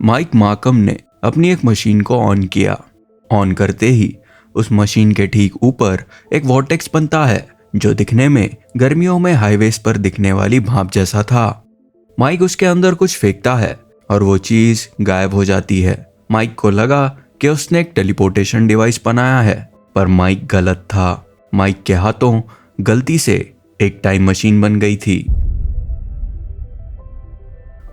Mic Markham ने अपनी एक मशीन को ऑन किया। ऑन करते ही उस मशीन के ठीक ऊपर एक वॉर्टेक्स बनता है जो दिखने में गर्मियों में हाईवेज पर दिखने वाली भाप जैसा था। माइक उसके अंदर कुछ फेंकता है और वो चीज गायब हो जाती है। माइक को लगा कि उसने एक टेलीपोर्टेशन डिवाइस बनाया है, पर माइक गलत था। माइक के हाथों गलती से एक टाइम मशीन बन गई थी।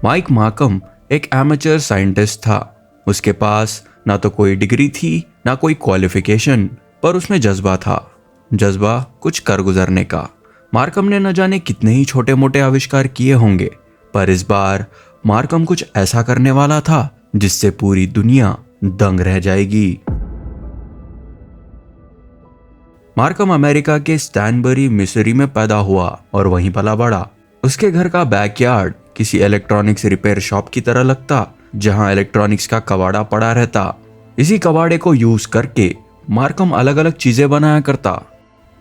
माइक मार्कम एक एमेचर साइंटिस्ट था। उसके पास ना तो कोई डिग्री थी ना कोई क्वालिफिकेशन, पर उसमें जज्बा था, जज्बा कुछ कर गुजरने का। मार्कम ने न जाने कितने ही छोटे मोटे आविष्कार किए होंगे, पर इस बार मार्कम कुछ ऐसा करने वाला था जिससे पूरी दुनिया दंग रह जाएगी। मार्कम अमेरिका के स्टैनबरी मिसूरी में पैदा हुआ और वहीं पला बड़ा। उसके घर का बैकयार्ड किसी इलेक्ट्रॉनिक्स रिपेयर शॉप की तरह लगता, जहां इलेक्ट्रॉनिक्स का कबाड़ा पड़ा रहता। इसी कबाड़े को यूज करके मार्कम अलग अलग चीजें बनाया करता।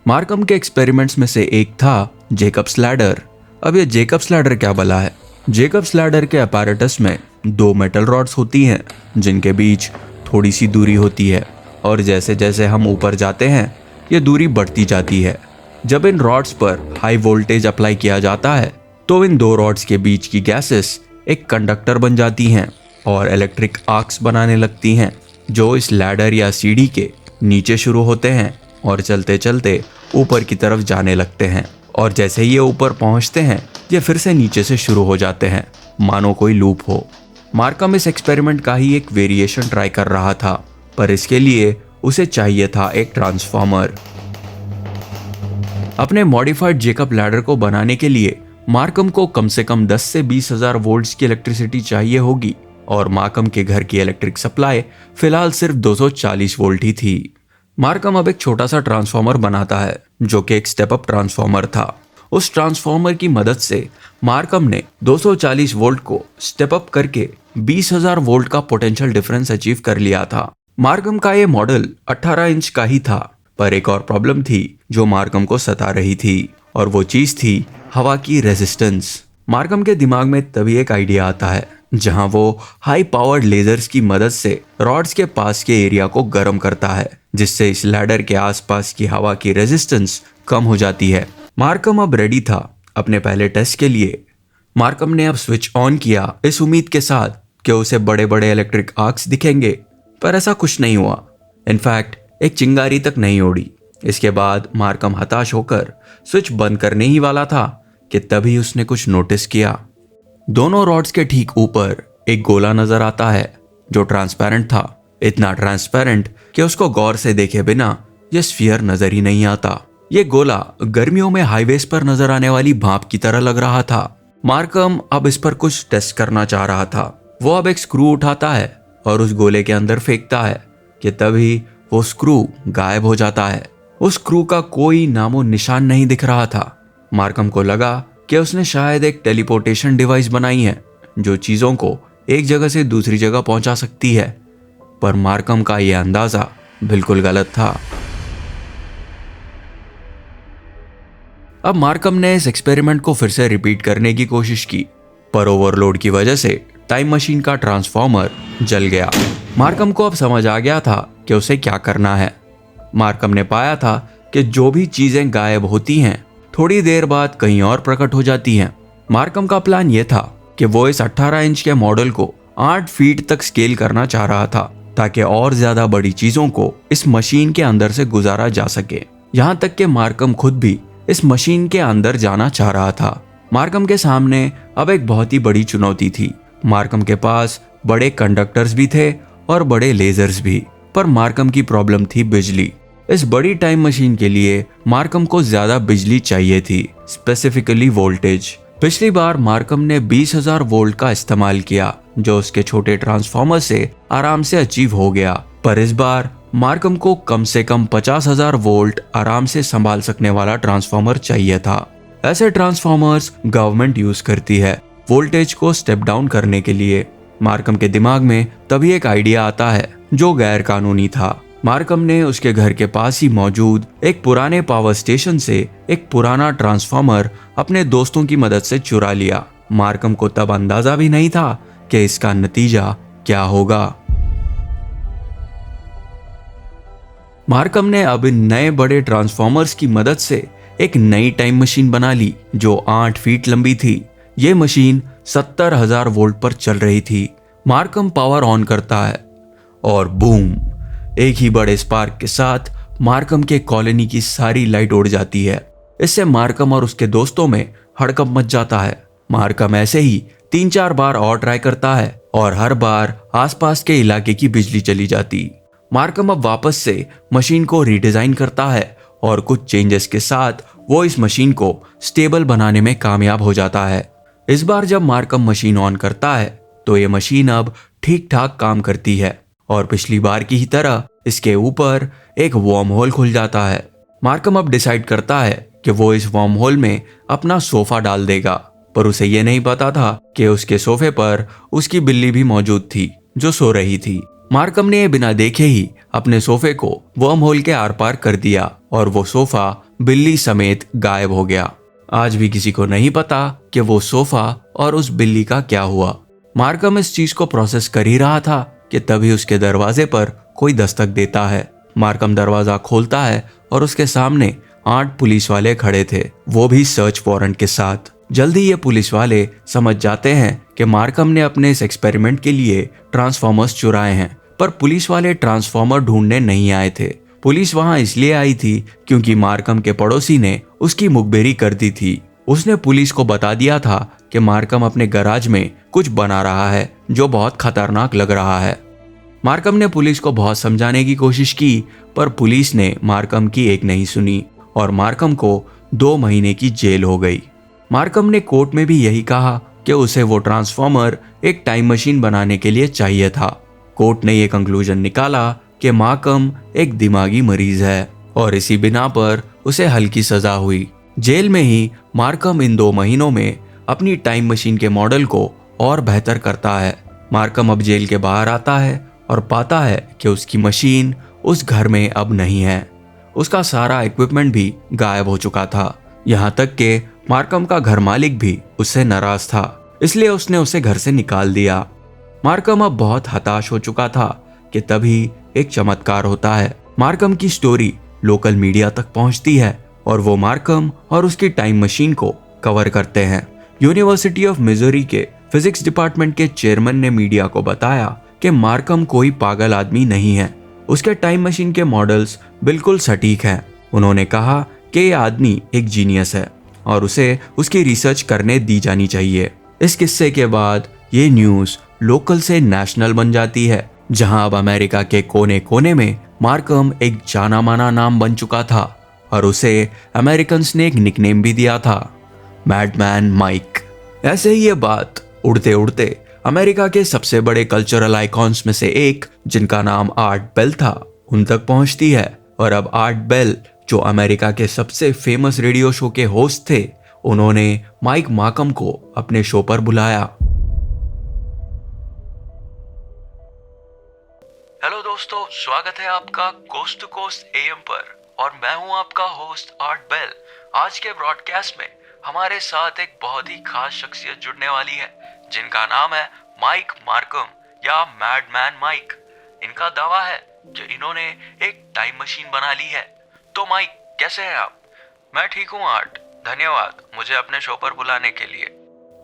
मार्कम के एक्सपेरिमेंट्स में से एक था जेकब्स लैडर। अब ये जेकब्स लैडर क्या भला है? जेकब्स लैडर के अपैरेटस में 2 मेटल रॉड्स होती हैं जिनके बीच थोड़ी सी दूरी होती है, और जैसे जैसे हम ऊपर जाते हैं ये दूरी बढ़ती जाती है। जब इन रॉड्स पर हाई वोल्टेज अप्लाई किया जाता है तो इन 2 रॉड्स के बीच की गैसेस एक कंडक्टर बन जाती हैं और इलेक्ट्रिक आर्क्स बनाने लगती हैं, जो इस लैडर या सीढ़ी के नीचे शुरू होते हैं और चलते चलते ऊपर की तरफ जाने लगते हैं। और जैसे ये ऊपर पहुंचते हैं ये फिर से नीचे से शुरू हो जाते हैं, मानो कोई लूप हो। मार्कम इस एक्सपेरिमेंट का ही एक वेरिएशन ट्राई कर रहा था, पर इसके लिए उसे चाहिए था एक ट्रांसफॉर्मर। अपने मॉडिफाइड जेकब लैडर को बनाने के लिए मार्कम को कम से कम 10 से 20 हजार वोल्ट्स की इलेक्ट्रिसिटी चाहिए होगी, और मार्कम के घर की इलेक्ट्रिक सप्लाई फिलहाल सिर्फ 240 वोल्ट ही थी। मार्कम अब एक छोटा सा ट्रांसफॉर्मर बनाता है जो कि एक स्टेप अप ट्रांसफॉर्मर था। उस ट्रांसफॉर्मर की मदद से मार्कम ने 240 वोल्ट को स्टेप अप करके 20,000 वोल्ट का पोटेंशियल डिफरेंस अचीव कर लिया था। मार्कम का ये मॉडल 18 इंच का ही था, पर एक और प्रॉब्लम थी जो मार्कम को सता रही थी, और वो चीज थी हवा की रेजिस्टेंस। मार्कम के दिमाग में तभी एक आइडिया आता है जहां वो हाई पावर्ड लेजर्स की मदद से रॉड्स के पास के एरिया को गर्म करता है, जिससे इस लैडर के आसपास की हवा की रेजिस्टेंस कम हो जाती है। मार्कम अब रेडी था अपने पहले टेस्ट के लिए। मार्कम ने अब स्विच ऑन किया इस उम्मीद के साथ कि उसे बड़े बड़े इलेक्ट्रिक आर्क्स दिखेंगे, पर ऐसा कुछ नहीं हुआ। इनफैक्ट एक चिंगारी तक नहीं उड़ी। इसके बाद मार्कम हताश होकर स्विच बंद करने ही वाला था कि तभी उसने कुछ नोटिस किया। दोनों रॉड्स के ठीक ऊपर एक गोला नजर आता है जो ट्रांसपेरेंट था, इतना ट्रांसपेरेंट कि उसको गौर से देखे बिना यह स्फीयर नजर ही नहीं आता। ये गोला गर्मियों में हाईवेज पर नजर आने वाली भाप की तरह लग रहा था। मार्कम अब इस पर कुछ टेस्ट करना चाह रहा था। वो अब एक स्क्रू उठाता है और उस गोले के अंदर फेंकता है कि तभी वो स्क्रू गायब हो जाता है। उस स्क्रू का कोई नामो निशान नहीं दिख रहा था। मार्कम को लगा कि उसने शायद एक टेलीपोर्टेशन डिवाइस बनाई है जो चीजों को एक जगह से दूसरी जगह पहुंचा सकती है, पर मार्कम का यह अंदाजा बिल्कुल गलत था। अब मार्कम ने इस एक्सपेरिमेंट को फिर से रिपीट करने की कोशिश की, पर ओवरलोड की वजह से टाइम मशीन का ट्रांसफॉर्मर जल गया। मार्कम को अब समझ आ गया था कि उसे क्या करना है। मार्कम ने पाया था कि जो भी चीजें गायब होती हैं थोड़ी देर बाद कहीं और प्रकट हो जाती हैं। मार्कम का प्लान यह था कि वो इस 18 इंच के मॉडल को 8 फीट तक स्केल करना चाह रहा था, ताकि और ज्यादा बड़ी चीजों को इस मशीन के अंदर से गुजारा जा सके। यहाँ तक कि मार्कम खुद भी इस मशीन के अंदर जाना चाह रहा था। मार्कम के सामने अब एक बहुत ही बड़ी चुनौती थी। मार्कम के पास बड़े कंडक्टर्स भी थे और बड़े लेजर्स भी, पर मार्कम की प्रॉब्लम थी बिजली। इस बड़ी टाइम मशीन के लिए मार्कम को ज्यादा बिजली चाहिए थी, स्पेसिफिकली वोल्टेज। पिछली बार मार्कम ने 20,000 वोल्ट का इस्तेमाल किया जो उसके छोटे ट्रांसफॉर्मर से आराम से अचीव हो गया, पर इस बार मार्कम को कम से कम 50,000 वोल्ट आराम से संभाल सकने वाला ट्रांसफॉर्मर चाहिए था। ऐसे ट्रांसफॉर्मर्स गवर्नमेंट यूज करती है वोल्टेज को स्टेप डाउन करने के लिए। मार्कम के दिमाग में तभी एक आइडिया आता है जो गैर कानूनी था। मार्कम ने उसके घर के पास ही मौजूद एक पुराने पावर स्टेशन से एक पुराना ट्रांसफॉर्मर अपने दोस्तों की मदद से चुरा लिया। मार्कम को तब अंदाजा भी नहीं था कि इसका नतीजा क्या होगा। मार्कम ने अब इन नए बड़े ट्रांसफॉर्मर्स की मदद से एक नई टाइम मशीन बना ली जो 8 फीट लंबी थी। ये मशीन 70,000 वोल्ट पर चल रही थी। मार्कम पावर ऑन करता है और बूम, एक ही बड़े स्पार्क के साथ मार्कम के कॉलोनी की सारी लाइट उड़ जाती है। इससे मार्कम और उसके दोस्तों में हड़कंप मच जाता है। मार्कम ऐसे ही 3-4 बार और ट्राई करता है और हर बार आसपास के इलाके की बिजली चली जाती। मार्कम अब वापस से मशीन को रीडिजाइन करता है और कुछ चेंजेस के साथ वो इस मशीन को स्टेबल बनाने में कामयाब हो जाता है। इस बार जब मार्कम मशीन ऑन करता है तो ये मशीन अब ठीक ठाक काम करती है और पिछली बार की ही तरह इसके ऊपर एक वर्म होल खुल जाता है। मार्कम अब डिसाइड करता है कि वो इस वर्म होल में अपना सोफा डाल देगा, पर उसे ये नहीं पता था कि उसके सोफे पर उसकी बिल्ली भी मौजूद थी जो सो रही थी। मार्कम ने ये बिना देखे ही अपने सोफे को वर्म होल के आर पार कर दिया और वो सोफा बिल्ली समेत गायब हो गया। आज भी किसी को नहीं पता कि वो सोफा और उस बिल्ली का क्या हुआ। मार्कम इस चीज को प्रोसेस कर ही रहा था कि तभी उसके दरवाजे पर कोई दस्तक देता है। मार्कम दरवाजा खोलता है और उसके सामने 8 पुलिस वाले खड़े थे, वो भी सर्च वारंट के साथ। जल्दी ये पुलिस वाले समझ जाते हैं कि मार्कम ने अपने इस एक्सपेरिमेंट के लिए ट्रांसफॉर्मर्स चुराए हैं, पर पुलिस वाले ट्रांसफॉर्मर ढूंढने नहीं आए थे। पुलिस वहां इसलिए आई थी क्योंकि मार्कम के पड़ोसी ने उसकी मुखबिरी कर दी थी। उसने पुलिस को बता दिया था कि मार्कम अपने गैराज में कुछ बना रहा है जो बहुत खतरनाक लग रहा है। मार्कम ने पुलिस को बहुत समझाने की कोशिश की, पर पुलिस ने मार्कम की एक नहीं सुनी और मार्कम को 2 महीने की जेल हो गई। मार्कम ने कोर्ट में भी यही कहा कि उसे वो ट्रांसफॉर्मर एक टाइम मशीन बनाने के लिए चाहिए था। कोर्ट ने यह कंक्लूजन निकाला कि मार्कम एक दिमागी मरीज है और इसी बिना पर उसे हल्की सजा हुई। जेल में ही मार्कम इन 2 महीनों में अपनी टाइम मशीन के मॉडल को और बेहतर करता है। मार्कम अब जेल के बाहर आता है और पाता है कि उसकी मशीन उस घर में अब नहीं है। उसका सारा इक्विपमेंट भी गायब हो चुका था। यहाँ तक कि मार्कम का घर मालिक भी उससे नाराज था, इसलिए उसने उसे घर से निकाल दिया। मार्कम अब बहुत हताश हो चुका था कि तभी एक चमत्कार होता है। मार्कम की स्टोरी लोकल मीडिया तक पहुंचती है और वो मार्कम और उसकी टाइम मशीन को कवर करते हैं। यूनिवर्सिटी ऑफ मिजोरी के फिजिक्स डिपार्टमेंट के चेयरमैन ने मीडिया को बताया कि मार्कम कोई पागल आदमी नहीं है, उसके टाइम मशीन के मॉडल्स बिल्कुल सटीक हैं। उन्होंने कहा कि ये आदमी एक जीनियस है और उसे उसकी रिसर्च करने दी जानी चाहिए। इस किस्से के बाद ये न्यूज़ लोकल से नेशनल बन जाती है, जहां अब अमेरिका के कोने कोने में मार्कम एक जाना माना नाम बन चुका था और उसे अमेरिकन्स ने एक निकनेम भी दिया था, मैडमैन माइक। ऐसे ही ये बात उड़ते उड़ते अमेरिका के सबसे बड़े कल्चरल आइकॉन्स में से एक, जिनका नाम आर्ट बेल था, उन तक पहुंचती है। और अब आर्ट बेल, जो अमेरिका के सबसे फेमस रेडियो शो के होस्ट थे, उन्होंने माइक मार्कम को अपने शो पर बुलाया। हेलो दोस्तों, स्वागत है आपका कोस्ट टू कोस्ट एएम पर और मैं हूं आपका होस्ट आर्ट बेल। आज के ब्रॉडकास्ट में हमारे साथ एक बहुत ही खास शख्सियत जुड़ने वाली है, जिनका नाम है माइक मार्कम या मैडमैन माइक। इनका दावा है कि इन्होंने एक टाइम मशीन बना ली है। तो माइक, कैसे हैं आप? मैं ठीक हूं आर्ट, धन्यवाद मुझे अपने शो पर बुलाने के लिए।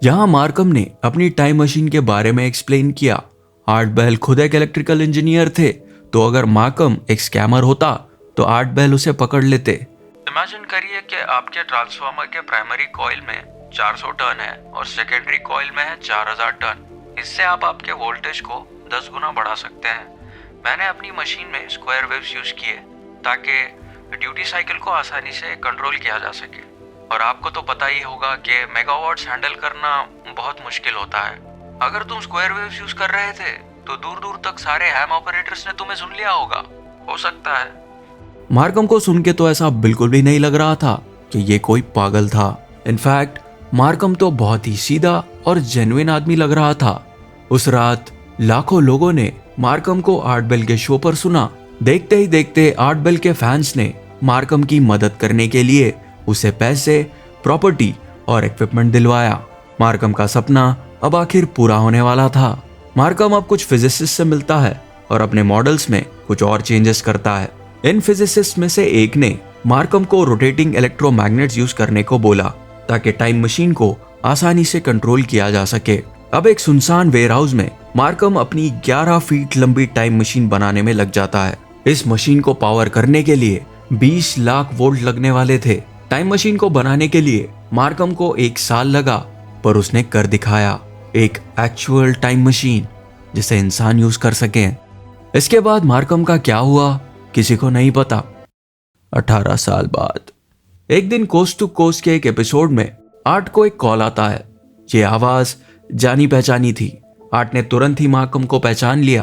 यहाँ मार्कम ने अपनी टाइम मशीन के बारे में एक्सप्लेन किया। आर्ट बेल खुद एक इलेक्ट्रिकल इंजीनियर थे, तो अगर मार्कम एक स्कैमर होता तो आर्ट बेल उसे पकड़ लेते। इमेजिन करिए कि आपके ट्रांसफार्मर के प्राइमरी कॉइल में 400 टर्न है और सेकेंडरी कॉइल में है 4000 टर्न। इससे आप आपके वोल्टेज को 10 गुना बढ़ा सकते हैं। मैंने अपनी मशीन में स्क्वायर वेव्स यूज किए ताकि ड्यूटी साइकिल को आसानी से कंट्रोल किया जा सके। और आपको तो पता ही होगा कि मेगावाट्स हैंडल करना बहुत मुश्किल होता है। अगर तुम स्क्वायर वेव्स यूज कर रहे थे तो दूर दूर तक सारे हैम ऑपरेटर्स ने तुम्हें सुन लिया होगा, हो सकता है। मार्कम को सुन के तो ऐसा बिल्कुल भी नहीं लग रहा था कि ये कोई पागल था। इनफैक्ट मार्कम तो बहुत ही सीधा और जेन्युइन आदमी लग रहा था। उस रात लाखों लोगों ने मार्कम को आर्ट बेल के शो पर सुना। देखते ही देखते आर्ट बेल के फैंस ने मार्कम की मदद करने के लिए उसे पैसे, प्रॉपर्टी और इक्विपमेंट दिलवाया। मार्कम का सपना अब आखिर पूरा होने वाला था। मार्कम अब कुछ फिजिसिस्ट से मिलता है और अपने मॉडल्स में कुछ और चेंजेस करता है। इन फिजिसिस्ट में से एक ने मार्कम को रोटेटिंग इलेक्ट्रोमैग्नेट्स यूज करने को बोला ताकि टाइम मशीन को आसानी से कंट्रोल किया जा सके। अब एक सुनसान वेयरहाउस में मार्कम अपनी 11 फीट लंबी टाइम मशीन बनाने में लग जाता है। इस मशीन को पावर करने के लिए 20 लाख वोल्ट लगने वाले थे। टाइम मशीन को बनाने के लिए मार्कम को 1 साल लगा, पर उसने कर दिखाया, एक एक्चुअल टाइम मशीन जिसे इंसान यूज कर सके। इसके बाद मार्कम का क्या हुआ किसी को नहीं पता। 18 साल बाद एक दिन कोस्ट टू कोस्ट के एक एपिसोड में आर्ट को एक कॉल आता है। ये आवाज जानी पहचानी थी। आर्ट ने तुरंत ही मार्कम को पहचान लिया।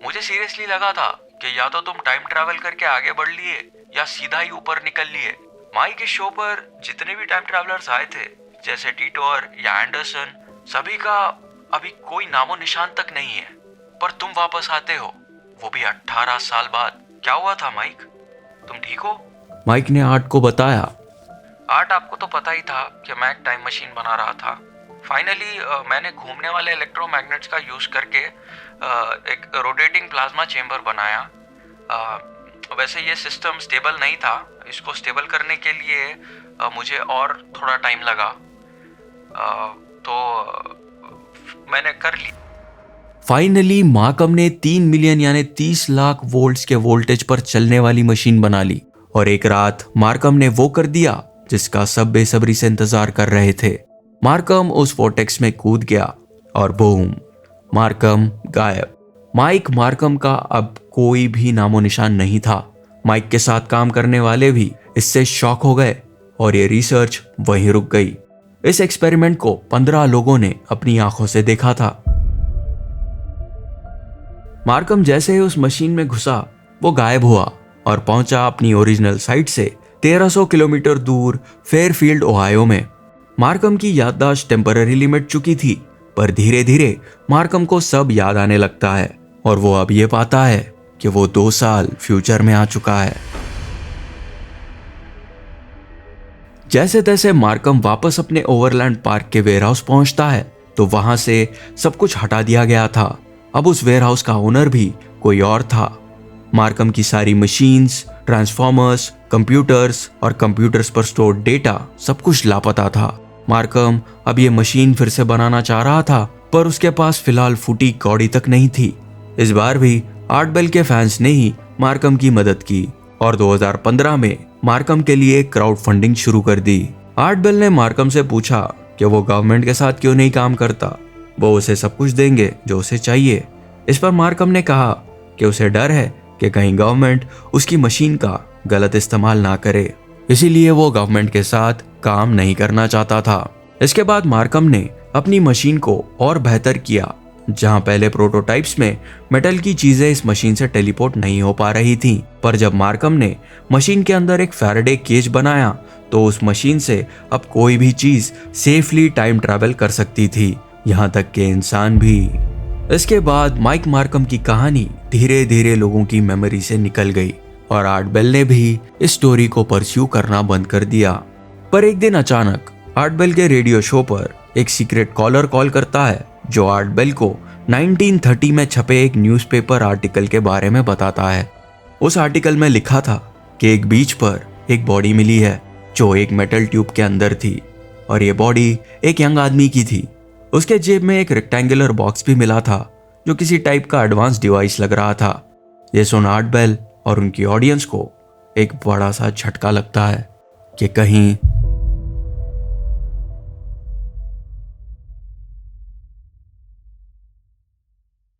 मुझे सीरियसली लगा था कि या तो तुम टाइम ट्रैवल करके आगे बढ़ लिए या सीधा ही ऊपर निकल लिए। माइक के शो पर जितने भी टाइम ट्रैवलर्स आए थे, जैसे टीटोर या एंडरसन, सभी का अभी कोई नामो निशान तक नहीं है। पर तुम वापस आते हो, वो भी 18 साल बाद। क्या हुआ था माइक? तुम ठीक हो? माइक ने आर्ट को बताया। आर्ट, आपको तो पता ही था कि मैं एक टाइम मशीन बना रहा था। फाइनली मैंने घूमने वाले इलेक्ट्रोमैग्नेट्स का यूज करके एक रोटेटिंग प्लाज्मा चेंबर बनाया। वैसे ये सिस्टम स्टेबल नहीं था। इसको स्टेबल करने के लिए मुझे और थोड़ा टाइम लगा, तो मैंने कर ली। फाइनली मार्कम ने 3 मिलियन यानी 30 लाख वोल्ट्स के वोल्टेज पर चलने वाली मशीन बना ली और एक रात मार्कम ने वो कर दिया जिसका सब बेसब्री से इंतजार कर रहे थे। मार्कम उस वोर्टेक्स में कूद गया और बूम, मार्कम गायब। माइक मार्कम का अब कोई भी नामो निशान नहीं था। माइक के साथ काम करने वाले भी इससे शॉक हो गए और ये रिसर्च वहीं रुक गई। इस एक्सपेरिमेंट को 15 लोगों ने अपनी आंखों से देखा था। मार्कम जैसे ही उस मशीन में घुसा, वो गायब हुआ और पहुंचा अपनी ओरिजिनल साइट से 1300 किलोमीटर दूर फेयरफील्ड, ओहायो में। मार्कम की याददाश्त टेम्पररीली मिट चुकी थी, पर धीरे धीरे मार्कम को सब याद आने लगता है और वो अब ये पाता है कि वो 2 साल फ्यूचर में आ चुका है। जैसे तैसे मार्कम वापस अपने ओवरलैंड पार्क के वेयरहाउस पहुंचता है तो वहां से सब कुछ हटा दिया गया था। अब उस वेयरहाउस का ओनर भी कोई और था। मार्कम की सारी मशीन्स, ट्रांसफॉर्मर्स, कंप्यूटर्स और कंप्यूटर्स पर स्टोर डेटा सब कुछ लापता था। मार्कम अब ये मशीन फिर से बनाना चाह रहा था, पर उसके पास फिलहाल फूटी कौड़ी तक नहीं थी। इस बार भी आर्ट बेल के फैंस ने ही मार्कम की मदद की और 2015 में मार्कम के लिए क्राउड फंडिंग शुरू कर दी। आर्ट बेल ने मार्कम से पूछा कि वो गवर्नमेंट के साथ क्यों नहीं काम करता, वो उसे सब कुछ देंगे जो उसे चाहिए। इस पर मार्कम ने कहा कि उसे डर है कि कहीं गवर्नमेंट उसकी मशीन का गलत इस्तेमाल ना करे, इसीलिए वो गवर्नमेंट के साथ काम नहीं करना चाहता था। इसके बाद मार्कम ने अपनी मशीन को और बेहतर किया। जहां पहले प्रोटोटाइप्स में मेटल की चीजें इस मशीन से टेलीपोर्ट नहीं हो पा रही थीं, पर जब मार्कम ने मशीन के अंदर एक फैराडे केज बनाया तो उस मशीन से अब कोई भी चीज सेफली टाइम ट्रैवल कर सकती थी, यहां तक कि इंसान भी। इसके बाद माइक मार्कम की कहानी धीरे धीरे लोगों की मेमोरी से निकल गई और आर्ट बेल ने भी इस स्टोरी को परस्यू करना बंद कर दिया। पर एक दिन अचानक आर्ट बेल के रेडियो शो पर एक सीक्रेट कॉलर कॉल करता है जो आर्ट बेल को 1930 में छपे एक न्यूज़पेपर आर्टिकल के बारे में बताता है। उस आर्टिकल में लिखा था कि एक बीच पर एक बॉडी मिली है जो एक मेटल ट्यूब के अंदर थी और ये बॉडी एक यंग आदमी की थी। उसके जेब में एक रेक्टेंगुलर बॉक्स भी मिला था जो किसी टाइप का एडवांस डिवाइस लग रहा था। ये सुन आर्ट बेल और उनकी ऑडियंस को एक बड़ा सा झटका लगता है कि कहीं